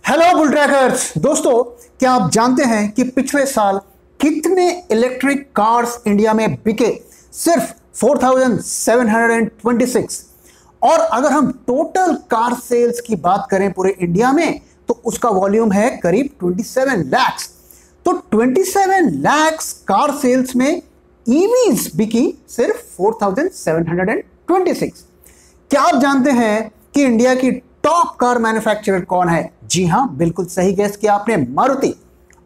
Hello bull trackers दोस्तों, क्या आप जानते हैं कि पिछले साल कितने इलेक्ट्रिक कार्स इंडिया में बिके? सिर्फ 4726। और अगर हम टोटल कार सेल्स की बात करें पूरे इंडिया में तो उसका वॉल्यूम है करीब 27 लाख। तो 27 लाख कार सेल्स में ईवीज बिकी सिर्फ 4726। क्या आप जानते हैं कि इंडिया की टॉप कार मैन्युफैक्चरर कौन है? जी हां, बिल्कुल सही गेस किया आपने, मारुति।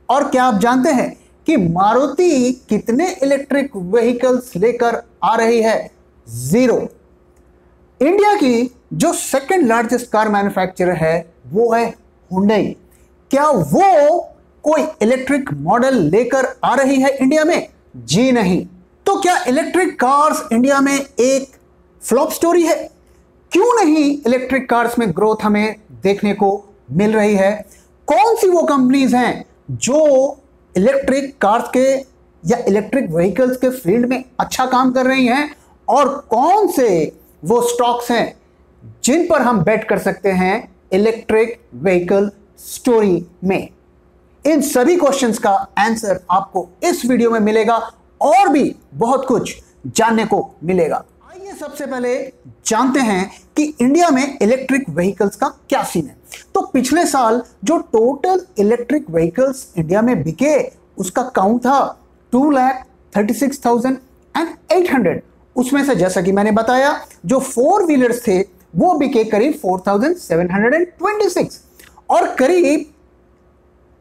और क्या आप जानते हैं कि मारुति कितने इलेक्ट्रिक व्हीकल्स लेकर आ रही है? 0। इंडिया की जो सेकंड लार्जेस्ट कार मैन्युफैक्चरर है वो है हुंडई। क्या वो कोई इलेक्ट्रिक मॉडल लेकर आ रही है इंडिया में? जी नहीं। तो क्या इलेक्ट्रिक कार्स इंडिया में एक फ्लॉप स्टोरी है? क्यों नहीं इलेक्ट्रिक कार्स में ग्रोथ हमें देखने को मिल रही है? कौन सी वो कंपनीज हैं जो इलेक्ट्रिक कार्स के या इलेक्ट्रिक व्हीकल्स के फील्ड में अच्छा काम कर रही हैं, और कौन से वो स्टॉक्स हैं जिन पर हम बेट कर सकते हैं इलेक्ट्रिक व्हीकल स्टोरी में? इन सभी क्वेश्चंस का आंसर आपको इस वीडियो में मिलेगा और भी बहुत कुछ जानने को मिलेगा। आइए सबसे पहले जानते हैं कि इंडिया में इलेक्ट्रिक व्हीकल्स का क्या सीन है। तो पिछले साल जो टोटल इलेक्ट्रिक व्हीकल्स इंडिया में बिके उसका काउंट था 2,36,800। उसमें से जैसा कि मैंने बताया जो 4 व्हीलर्स थे वो बिके करीब 4,726, और करीब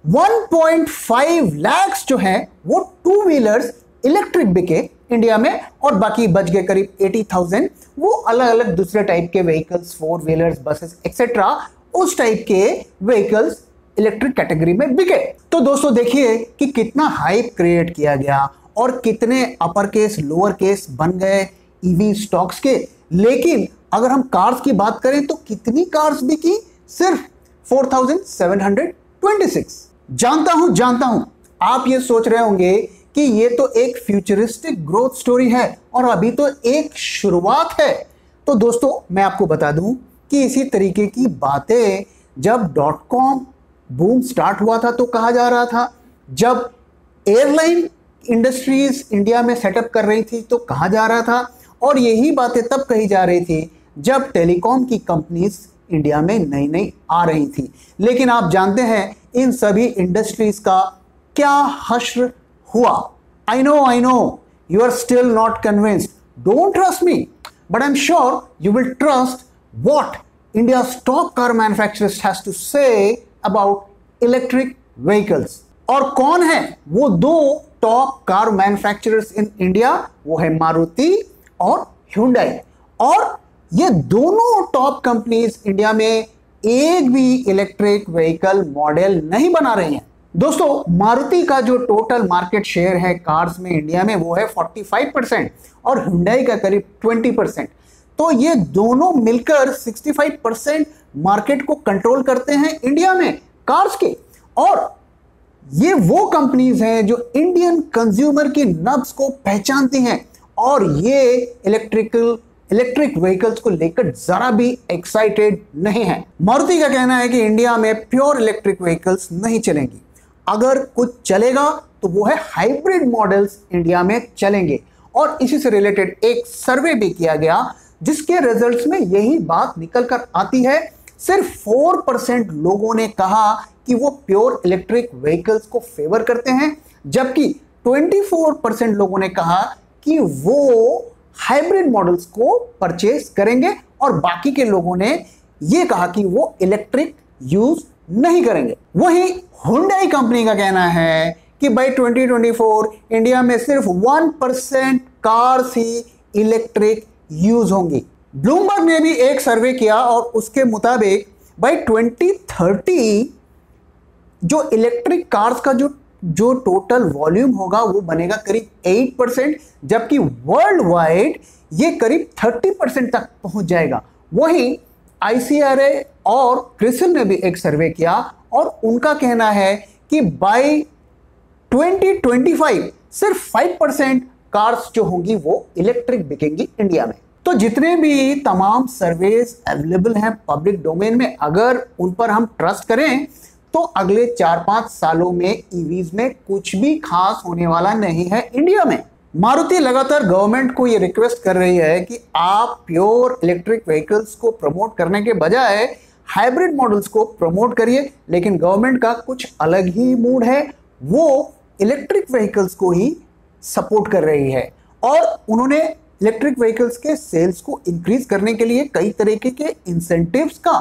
1.5 लाख जो है वो 2 व्हीलर्स इलेक्ट्रिक बिके इंडिया में, और बाकी बच गए करीब 80,000 वो अलग अलग दूसरे टाइप के व्हीकल्स, 4 व्हीलर्स, बसेस एक्सेट्रा, उस टाइप के व्हीकल्स इलेक्ट्रिक कैटेगरी में बिके। तो दोस्तों देखिए कि कितना हाइप क्रिएट किया गया और कितने अपर केस लोअर केस बन गए ईवी स्टॉक्स के। लेकिन अगर हम कार्स की बात करें तो कितनी कार्स बिकी? सिर्फ 4,726। जानता हूं आप ये सोच रहे होंगे कि ये तो एक फ्यूचरिस्टिक ग्रोथ स्टोरी है और अभी तो एक शुरुआत है। तो दोस्तों मैं आपको बता दूं कि इसी तरीके की बातें जब .com बूम स्टार्ट हुआ था तो कहा जा रहा था, जब एयरलाइन इंडस्ट्रीज इंडिया में सेटअप कर रही थी तो कहा जा रहा था, और यही बातें तब कही जा रही थी जब टेलीकॉम की कंपनीज इंडिया में नई नई आ रही थी। लेकिन आप जानते हैं इन सभी इंडस्ट्रीज का क्या हश्र हुआ? I know, you are still not convinced. Don't trust me, but I'm sure you will trust what India's top car manufacturers has to say about electric vehicles. और कौन है वो 2 top car manufacturers in India? वो है मारुति और Hyundai। और ये दोनों टॉप कंपनीज इंडिया में एक भी इलेक्ट्रिक व्हीकल मॉडल नहीं बना रही हैं। दोस्तों मारुति का जो टोटल मार्केट शेयर है कार्स में इंडिया में वो है 45% और Hyundai का करीब 20%। तो ये दोनों मिलकर 65% मार्केट को कंट्रोल करते हैं इंडिया में कार्स के। और ये वो कंपनीज हैं जो इंडियन कंज्यूमर की नब्ज को पहचानती हैं और ये इलेक्ट्रिक व्हीकल्स को लेकर जरा भी एक्साइटेड नहीं है। मारुति का कहना है कि इंडिया में प्योर इलेक्ट्रिक व्हीकल्स नहीं चलेंगी, अगर कुछ चलेगा तो वो है हाइब्रिड मॉडल्स इंडिया में चलेंगे। और इसी से रिलेटेड एक सर्वे भी किया गया जिसके रिजल्ट्स में यही बात निकल कर आती है। सिर्फ 4% लोगों ने कहा कि वो प्योर इलेक्ट्रिक व्हीकल्स को फेवर करते हैं, जबकि 24% लोगों ने कहा कि वो हाइब्रिड मॉडल्स को परचेज करेंगे, और बाकी के लोगों ने ये कहा कि वो इलेक्ट्रिक यूज नहीं करेंगे। वहीं Hyundai कंपनी का कहना है कि बाय 2024 इंडिया में सिर्फ 1% कार्स ही इलेक्ट्रिक यूज होंगी। ब्लूमबर्ग ने भी एक सर्वे किया और उसके मुताबिक बाय 2030 जो इलेक्ट्रिक कार्स का जो टोटल वॉल्यूम होगा वो बनेगा करीब 8%, जबकि वर्ल्ड वाइड ये करीब 30% तक पहुंच जाएगा। वहीं ICRA और क्रिसिल ने भी एक सर्वे किया और उनका कहना है कि बाय 2025 सिर्फ 5% कार्स जो होंगी वो इलेक्ट्रिक बिकेंगी इंडिया में। तो जितने भी तमाम सर्वेस अवेलेबल हैं पब्लिक डोमेन में, अगर उन पर हम ट्रस्ट करें तो अगले 4-5 सालों में ईवीज में कुछ भी खास होने वाला नहीं है इंडिया में। मारुति लगातार गवर्नमेंट को ये रिक्वेस्ट कर रही है कि आप प्योर इलेक्ट्रिक व्हीकल्स को प्रमोट करने के बजाय हाइब्रिड मॉडल्स को प्रमोट करिए, लेकिन गवर्नमेंट का कुछ अलग ही मूड है, वो इलेक्ट्रिक व्हीकल्स को ही सपोर्ट कर रही है। और उन्होंने इलेक्ट्रिक व्हीकल्स के सेल्स को इंक्रीज करने के लिए कई तरीके के इंसेंटिव्स का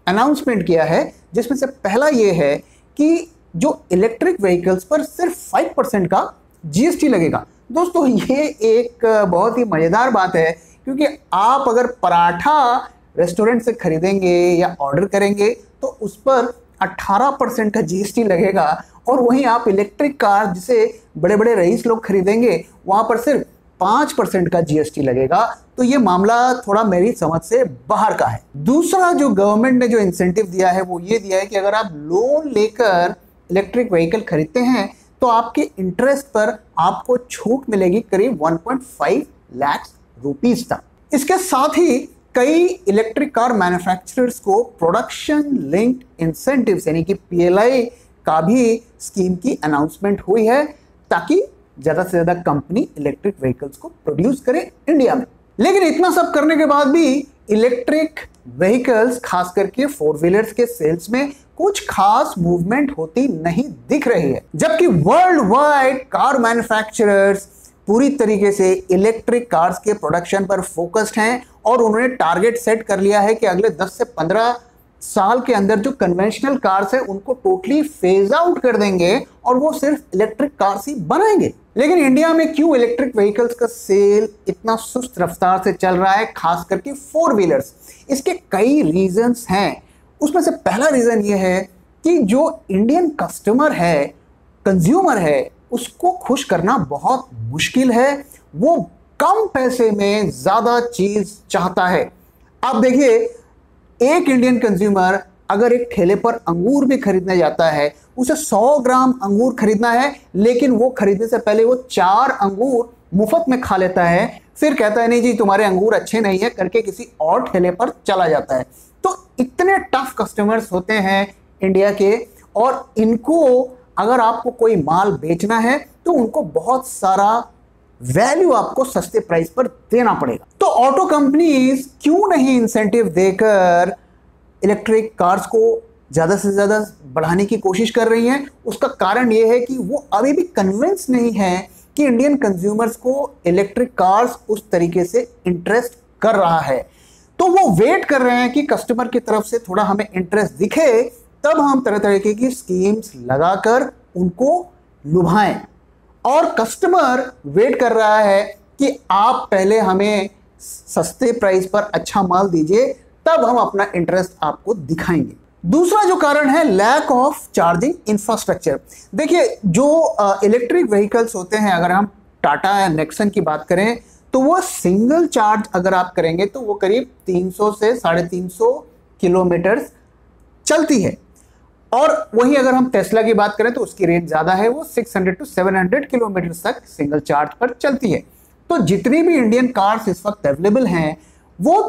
अनाउंसमेंट किया है, जिसमें से पहला ये है कि जो इलेक्ट्रिक व्हीकल्स पर सिर्फ 5% का जीएसटी लगेगा। दोस्तों ये एक बहुत ही मजेदार बात है, क्योंकि आप अगर पराठा रेस्टोरेंट से खरीदेंगे या ऑर्डर करेंगे तो उस पर 18% का जीएसटी लगेगा, और वहीं आप इलेक्ट्रिक कार जिसे बड़े बड़े रईस लोग खरीदेंगे वहां पर सिर्फ 5% का जीएसटी लगेगा। तो ये मामला थोड़ा मेरी समझ से बाहर का है। दूसरा जो गवर्नमेंट ने जो इंसेंटिव दिया है वो ये दिया है कि अगर आप लोन लेकर इलेक्ट्रिक व्हीकल खरीदते हैं तो आपके इंटरेस्ट पर आपको छूट मिलेगी करीब 1.5 लाख रुपीस तक। इसके साथ ही कई इलेक्ट्रिक कार मैन्युफैक्चरर्स को प्रोडक्शन लिंक्ड इंसेंटिव्स यानी कि पीएलआई का भी स्कीम की अनाउंसमेंट हुई है, ताकि ज्यादा से ज्यादा कंपनी इलेक्ट्रिक व्हीकल्स को प्रोड्यूस करे इंडिया में। लेकिन इतना सब करने के बाद भी इलेक्ट्रिक व्हीकल्स खास करके 4 व्हीलर्स के सेल्स में कुछ खास मूवमेंट होती नहीं दिख रही है, जबकि वर्ल्ड वाइड कार मैन्युफैक्चरर्स पूरी तरीके से इलेक्ट्रिक कार्स के प्रोडक्शन पर फोकस्ड हैं और उन्होंने टारगेट सेट कर लिया है कि अगले 10 से 15 साल के अंदर जो कन्वेंशनल कार्स है उनको टोटली फेज आउट कर देंगे और वो सिर्फ इलेक्ट्रिक कार्स ही बनाएंगे। लेकिन इंडिया में क्यों इलेक्ट्रिक व्हीकल्स का सेल इतना सुस्त रफ्तार से चल रहा है, खास करके 4 व्हीलर्स? इसके कई रीजंस हैं। उसमें से पहला रीजन ये है कि जो इंडियन कस्टमर है, कंज्यूमर है, उसको खुश करना बहुत मुश्किल है। वो कम पैसे में ज्यादा चीज चाहता है। आप देखिए, एक इंडियन कंज्यूमर अगर एक ठेले पर अंगूर भी खरीदने जाता है, उसे 100 ग्राम अंगूर खरीदना है, लेकिन वो खरीदने से पहले वो 4 अंगूर मुफ्त में खा लेता है, फिर कहता है नहीं जी तुम्हारे अंगूर अच्छे नहीं है करके किसी और ठेले पर चला जाता है। तो इतने टफ कस्टमर्स होते हैं इंडिया के, और इनको अगर आपको कोई माल बेचना है तो उनको बहुत सारा वैल्यू आपको सस्ते प्राइस पर देना पड़ेगा। तो ऑटो कंपनीज क्यों नहीं इंसेंटिव देकर इलेक्ट्रिक कार्स को ज्यादा से ज्यादा बढ़ाने की कोशिश कर रही हैं? उसका कारण यह है कि वो अभी भी कन्विंस नहीं है कि इंडियन कंज्यूमर्स को इलेक्ट्रिक कार्स उस तरीके से इंटरेस्ट कर रहा है। तो वो वेट कर रहे हैं कि कस्टमर की तरफ से थोड़ा हमें इंटरेस्ट दिखे, तब हम तरह तरह की स्कीम्स लगाकर उनको लुभाएं। और कस्टमर वेट कर रहा है कि आप पहले हमें सस्ते प्राइस पर अच्छा माल दीजिए, तब हम अपना इंटरेस्ट आपको दिखाएंगे। दूसरा जो कारण है लैक ऑफ चार्जिंग इंफ्रास्ट्रक्चर। देखिए, जो इलेक्ट्रिक व्हीकल्स होते हैं, अगर हम टाटा नेक्सन की बात करें तो वो सिंगल चार्ज अगर आप करेंगे तो वो करीब 300 से 350 किलोमीटर चलती है। और वहीं अगर हम टेस्ला की बात करें तो उसकी रेंज ज़्यादा है, वो 600 to 700 किलोमीटर तक सिंगल चार्ज पर चलती है। तो जितनी भी इंडियन कार्स इस वक्त अवेलेबल हैं वो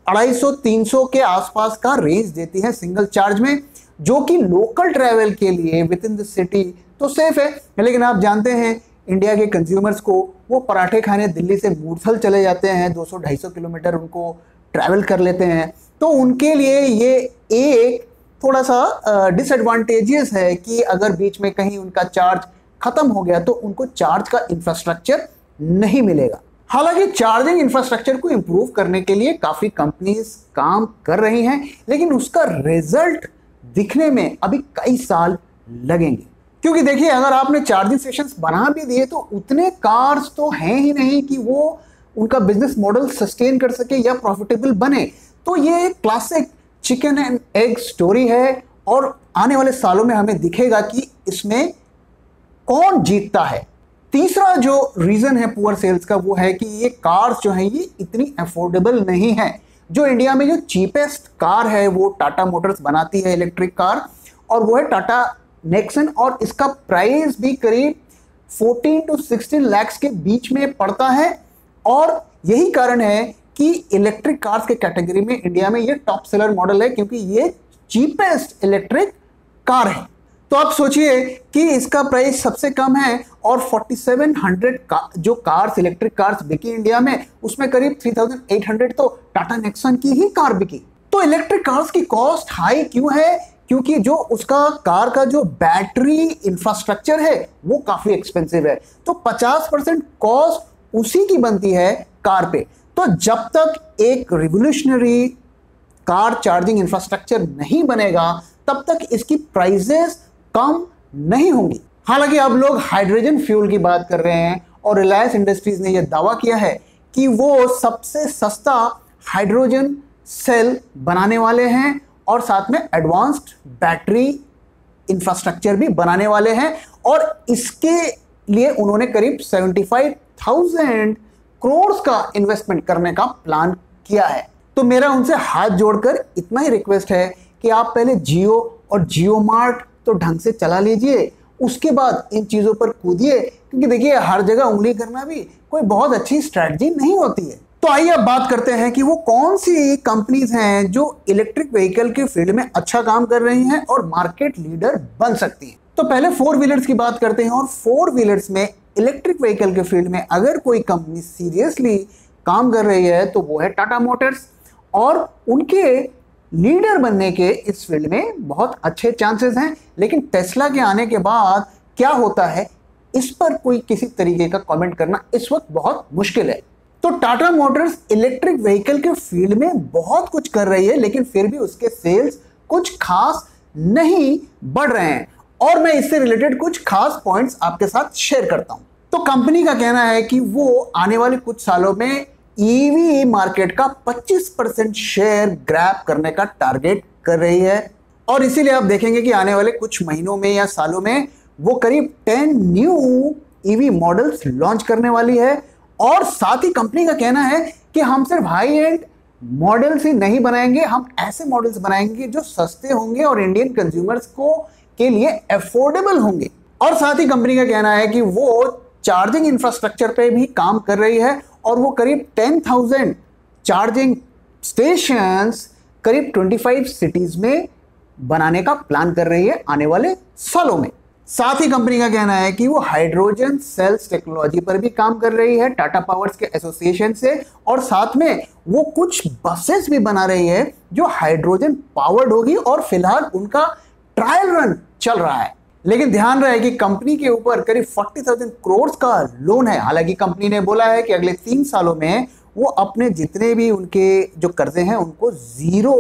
250-300 के आसपास का रेंज देती है सिंगल चार्ज में, जो कि लोकल ट्रैवल के लिए विद इन द सिटी तो सेफ है। लेकिन आप जानते हैं इंडिया के कंज्यूमर्स को, वो पराठे खाने दिल्ली से मूर्थल चले जाते हैं, 200-250 किलोमीटर उनको ट्रैवल कर लेते हैं। तो उनके लिए ये एक थोड़ा सा डिसएडवांटेजियस है कि अगर बीच में कहीं उनका चार्ज खत्म हो गया तो उनको चार्ज का इंफ्रास्ट्रक्चर नहीं मिलेगा। हालांकि चार्जिंग इंफ्रास्ट्रक्चर को इंप्रूव करने के लिए काफी कंपनीज काम कर रही हैं, लेकिन उसका रिजल्ट दिखने में अभी कई साल लगेंगे। क्योंकि देखिए, अगर आपने चार्जिंग स्टेशंस बना भी दिए तो उतने कार्स तो हैं ही नहीं कि वो उनका बिजनेस मॉडल सस्टेन कर सके या प्रॉफिटेबल बने। तो ये एक classic chicken and egg story है, और आने वाले सालों में हमें दिखेगा कि इसमें कौन जीतता है। तीसरा जो रीजन है पुअर सेल्स का, वो है कि ये कार्स जो है ये इतनी अफोर्डेबल नहीं है। जो इंडिया में जो चीपेस्ट कार है वो टाटा मोटर्स बनाती है इलेक्ट्रिक कार, और वो है टाटा नेक्सन, और इसका प्राइस भी करीब 14 to 16 लाख के बीच में पड़ता है। और यही कारण है कि इलेक्ट्रिक कार्स के कैटेगरी में इंडिया में ये टॉप सेलर मॉडल है, क्योंकि ये चीपेस्ट इलेक्ट्रिक कार है। तो आप सोचिए कि इसका प्राइस सबसे कम है और 4700 जो कार्स, इलेक्ट्रिक कार्स बिकी इंडिया में, उसमें करीब 3800 तो टाटा नेक्सन की ही कार बिकी। तो इलेक्ट्रिक कार्स की कॉस्ट हाई क्यों है? क्योंकि जो उसका कार का जो बैटरी इंफ्रास्ट्रक्चर है वो काफी एक्सपेंसिव है। तो 50% कॉस्ट उसी की बनती है कार पे। तो जब तक एक रिवोल्यूशनरी कार चार्जिंग इंफ्रास्ट्रक्चर नहीं बनेगा तब तक इसकी प्राइसेस कम नहीं होंगी। हालांकि अब लोग हाइड्रोजन फ्यूल की बात कर रहे हैं और रिलायंस इंडस्ट्रीज ने यह दावा किया है कि वो सबसे सस्ता हाइड्रोजन सेल बनाने वाले हैं और साथ में एडवांस्ड बैटरी इंफ्रास्ट्रक्चर भी बनाने वाले हैं। और इसके लिए उन्होंने करीब 75,000 करोड़ का इन्वेस्टमेंट करने का प्लान किया है। तो मेरा उनसे हाथ जोड़कर इतना ही रिक्वेस्ट है कि आप पहले जियो और जियो मार्ट तो ढंग से चला लीजिए, उसके बाद इन चीजों पर कूदिए, क्योंकि देखिए हर जगह उंगली करना भी कोई बहुत अच्छी स्ट्रैटेजी नहीं होती है। तो आइए अब बात करते हैं कि वो कौन सी कंपनीज हैं जो इलेक्ट्रिक व्हीकल के फील्ड में अच्छा काम कर रही हैं और मार्केट लीडर बन सकती हैं। तो पहले फोर व्हीलर्स की बात करते हैं। और फोर व्हीलर्स में इलेक्ट्रिक व्हीकल के फील्ड में अगर कोई कंपनी सीरियसली काम कर रही है तो वो है टाटा मोटर्स, और उनके लीडर बनने के इस फील्ड में बहुत अच्छे चांसेस हैं। लेकिन टेस्ला के आने के बाद क्या होता है इस पर कोई किसी तरीके का कमेंट करना इस वक्त बहुत मुश्किल है। तो टाटा मोटर्स इलेक्ट्रिक व्हीकल के फील्ड में बहुत कुछ कर रही है, लेकिन फिर भी उसके सेल्स कुछ खास नहीं बढ़ रहे हैं। और मैं इससे रिलेटेड कुछ खास पॉइंट्स आपके साथ शेयर करता हूं। तो कंपनी का कहना है कि वो आने वाले कुछ सालों में ईवी मार्केट का 25% शेयर ग्रैब करने का टारगेट कर रही है। और इसीलिए आप देखेंगे कि आने वाले कुछ महीनों में या सालों में वो करीब 10 न्यू ईवी मॉडल्स लॉन्च करने वाली है। और साथ ही कंपनी का कहना है कि हम सिर्फ हाई एंड मॉडल्स ही नहीं बनाएंगे, हम ऐसे मॉडल्स बनाएंगे जो सस्ते होंगे और इंडियन कंज्यूमर्स को के लिए अफोर्डेबल होंगे। और साथ ही कंपनी का कहना है कि वो चार्जिंग इंफ्रास्ट्रक्चर पे भी काम कर रही है और वो करीब 10,000 चार्जिंग स्टेशंस करीब 25 सिटीज में बनाने का प्लान कर रही है आने वाले सालों में। साथ ही कंपनी का कहना है कि वो हाइड्रोजन सेल्स टेक्नोलॉजी पर भी काम कर रही है टाटा पावर्स के एसोसिएशन से, और साथ में वो कुछ बसेस भी बना रही है जो हाइड्रोजन पावर्ड होगी और फिलहाल उनका ट्रायल रन चल रहा है। लेकिन ध्यान रहे कि कंपनी के ऊपर करीब 40,000 करोड़ का लोन है। हालांकि कंपनी ने बोला है कि अगले 3 सालों में वो अपने जितने भी उनके जो कर्जे हैं उनको जीरो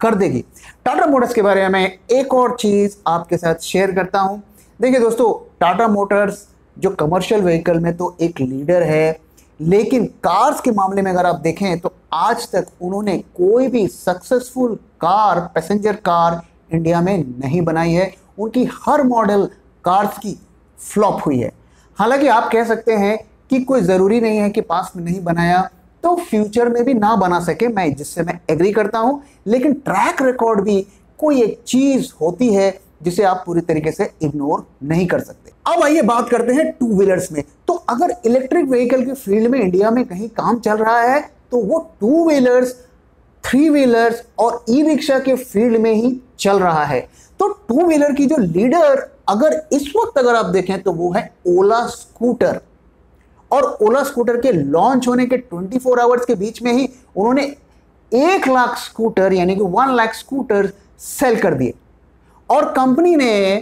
कर देगी। टाटा मोटर्स के बारे में एक और चीज आपके साथ शेयर करता हूं। देखिए दोस्तों, टाटा मोटर्स जो कमर्शियल व्हीकल में तो एक लीडर है, लेकिन कार्स के मामले में अगर आप देखें तो आज तक उन्होंने कोई भी successful car, passenger car India में नहीं बनाई है। उनकी हर मॉडल कार्स की फ्लॉप हुई है। हालांकि आप कह सकते हैं कि कोई ज़रूरी नहीं है कि पास्ट में नहीं बनाया तो फ्यूचर में भी ना बना सके, जिससे मैं एग्री करता हूं। लेकिन ट्रैक रिकॉर्ड भी कोई एक चीज होती है जिसे आप पूरी तरीके से इग्नोर नहीं कर सकते। अब आइए बात करते हैं टू व्हीलर्स में। तो अगर इलेक्ट्रिक व्हीकल के फील्ड में इंडिया में कहीं काम चल रहा है तो वो टू व्हीलर्स, थ्री व्हीलर्स और ई रिक्शा के फील्ड में ही चल रहा है। तो टू व्हीलर की जो लीडर अगर इस वक्त अगर आप देखें तो वो है ओला स्कूटर। और ओला स्कूटर के लॉन्च होने के 24 आवर्स के बीच में ही उन्होंने 1 लाख स्कूटर यानी कि 1 लाख स्कूटर सेल कर दिए। और कंपनी ने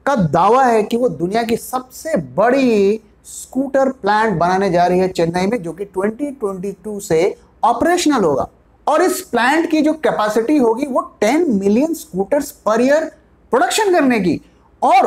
का दावा है कि वो दुनिया की सबसे बड़ी स्कूटर प्लांट बनाने जा रही है चेन्नई में, जो कि 2022 से ऑपरेशनल होगा। और इस प्लांट की जो कैपेसिटी होगी वो 10 million scooters per year production करने की। और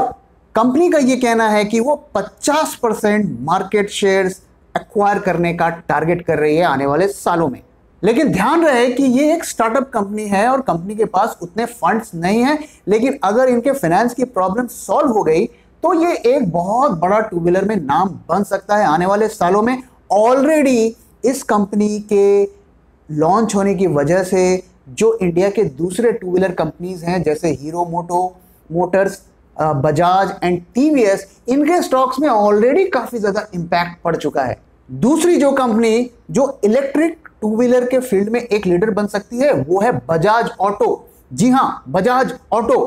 कंपनी का ये कहना है कि वो 50% मार्केट शेयर्स एक्वायर करने का टारगेट कर रही है आने वाले सालों में। लेकिन ध्यान रहे कि ये एक स्टार्टअप कंपनी है और कंपनी के पास उतने फंड्स नहीं हैं। लेकिन अगर इनके फाइनेंस की प्रॉब्लम सॉल्व हो गई तो ये एक बहुत बड़ा टू व्हीलर में नाम बन सकता है आने वाले सालों में। ऑलरेडी इस कंपनी के लॉन्च होने की वजह से जो इंडिया के दूसरे टू व्हीलर कंपनीज हैं जैसे hero Motors, Bajaj and TVS, इनके स्टॉक्स में ऑलरेडी काफी ज्यादा इंपैक्ट पड़ चुका है। दूसरी जो कंपनी जो इलेक्ट्रिक टू व्हीलर के फील्ड में एक लीडर बन सकती है वो है बजाज ऑटो। जी हां, बजाज ऑटो।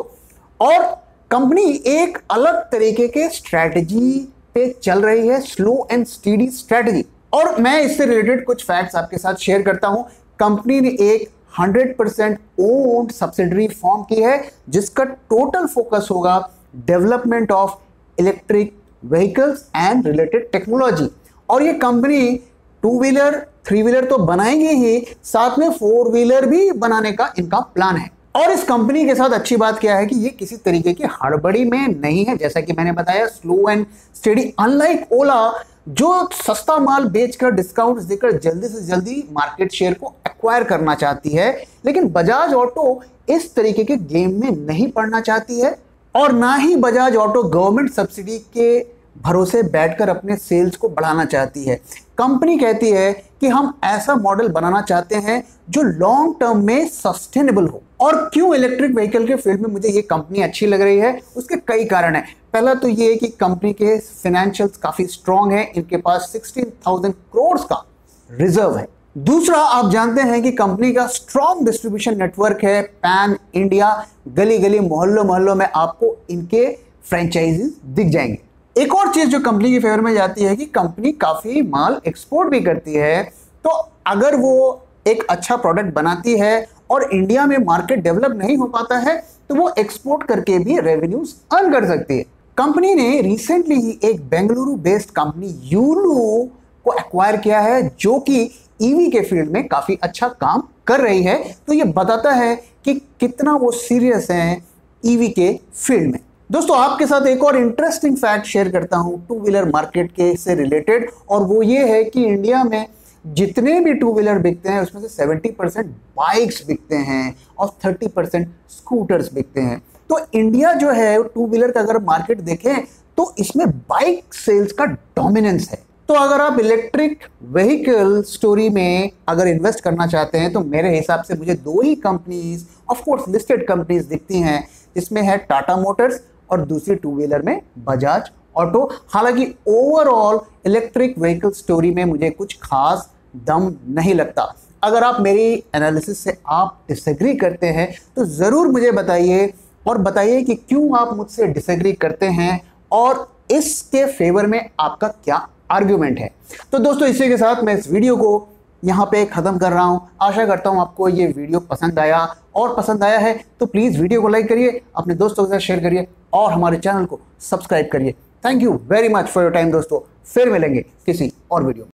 और कंपनी एक अलग तरीके के स्ट्रैटेजी पे चल रही है, स्लो एंड स्टीडी स्ट्रैटेजी। और मैं इससे रिलेटेड कुछ फैक्ट्स आपके साथ शेयर करता हूं। कंपनी ने एक 100% ओन्ड सब्सिडरी फॉर्म की है जिसका टोटल फोकस होगा development of electric vehicles and related technology. और ये कंपनी 2 व्हीलर 3 व्हीलर तो बनाएंगे ही, साथ में 4 व्हीलर भी बनाने का इनका प्लान है। और इस कंपनी के साथ अच्छी बात क्या है कि ये किसी तरीके की हड़बड़ी में नहीं है। जैसा कि मैंने बताया, स्लो एंड स्टेडी। अनलाइक ओला जो सस्ता माल बेचकर डिस्काउंट देकर जल्दी से जल्दी मार्केट शेयर को एक्वायर करना चाहती है, लेकिन बजाज ऑटो इस तरीके के गेम में नहीं पड़ना चाहती है। और ना ही बजाज ऑटो गवर्नमेंट सब्सिडी के भरोसे बैठकर अपने सेल्स को बढ़ाना चाहती है। कंपनी कहती है कि हम ऐसा मॉडल बनाना चाहते हैं जो लॉन्ग टर्म में सस्टेनेबल हो। और क्यों इलेक्ट्रिक व्हीकल के फील्ड में मुझे ये कंपनी अच्छी लग रही है, उसके कई कारण हैं। पहला तो ये है कि कंपनी के फाइनेंशियल्स काफी स्ट्रांग है, इनके पास 16,000 करोड़ का रिजर्व है। दूसरा, आप जानते हैं कि कंपनी का स्ट्रांग डिस्ट्रीब्यूशन नेटवर्क है पैन इंडिया। गली गली मोहल्लों मोहल्लों में आपको इनके फ्रेंचाइजीज दिख जाएंगे। एक और चीज जो कंपनी के फेवर में जाती है कि कंपनी काफी माल एक्सपोर्ट भी करती है। तो अगर वो एक अच्छा प्रोडक्ट बनाती है और इंडिया में मार्केट डेवलप नहीं हो पाता है तो वो एक्सपोर्ट करके भी रेवेन्यूज अर्न कर सकती है। कंपनी ने रिसेंटली ही एक बेंगलुरु बेस्ड कंपनी यूलू को एक्वायर किया है जो कि ईवी के फील्ड में काफी अच्छा काम कर रही है। तो ये बताता है कि कितना वो सीरियस है ईवी के फील्ड में। दोस्तों, आपके साथ एक और इंटरेस्टिंग फैक्ट शेयर करता हूं 2 व्हीलर मार्केट के से रिलेटेड, और वो ये है कि इंडिया में जितने भी 2 व्हीलर बिकते हैं उसमें से 70% बाइक्स बिकते हैं और 30% स्कूटर्स बिकते हैं। तो इंडिया जो है 2 व्हीलर का अगर मार्केट देखें तो इसमें बाइक सेल्स का डोमिनेंस है। तो अगर आप इलेक्ट्रिक व्हीकल स्टोरी में अगर इन्वेस्ट करना चाहते हैं तो मेरे हिसाब से मुझे 2 ही companies, of course listed companies दिखती हैं, जिसमें है टाटा मोटर्स और दूसरी 2 व्हीलर में बजाज ऑटो। हालांकि ओवरऑल इलेक्ट्रिक व्हीकल स्टोरी में मुझे कुछ खास दम नहीं लगता। अगर आप मेरी एनालिसिस से आप डिसएग्री करते हैं तो ज़रूर मुझे बताइए, और बताइए कि क्यों आप मुझसे डिसएग्री करते हैं और इसके फेवर में आपका क्या आर्ग्यूमेंट है। तो दोस्तों, इसी के साथ मैं इस वीडियो को यहाँ पे ख़त्म कर रहा हूँ। आशा करता हूँ आपको ये वीडियो पसंद आया, और पसंद आया है तो प्लीज़ वीडियो को लाइक करिए, अपने दोस्तों के साथ शेयर करिए और हमारे चैनल को सब्सक्राइब करिए। Thank you very much for your time दोस्तों। फिर मिलेंगे किसी और वीडियो में।